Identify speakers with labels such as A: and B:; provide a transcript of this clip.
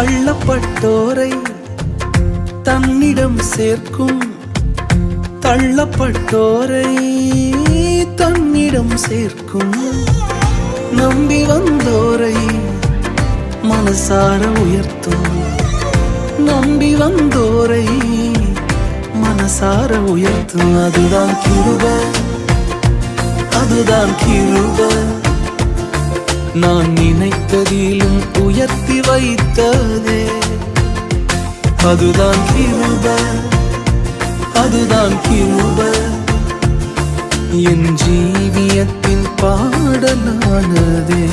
A: தள்ளப்பட்டோரை தன்னிடம் சேர்க்கும், தள்ளப்பட்டோரை தன்னிடம் சேர்க்கும். நம்பி வந்தோரை மனசார உயர்த்தும், நம்பி வந்தோரை மனசார உயர்த்தும். அதுதான் கிருபை, அதுதான் கிருபை. நான் நினைத்ததிலும் உயர்த்தி வைத்ததே. அதுதான் கிருபை, அதுதான் கிருபை. என் ஜீவியத்தின் பாடலானதே.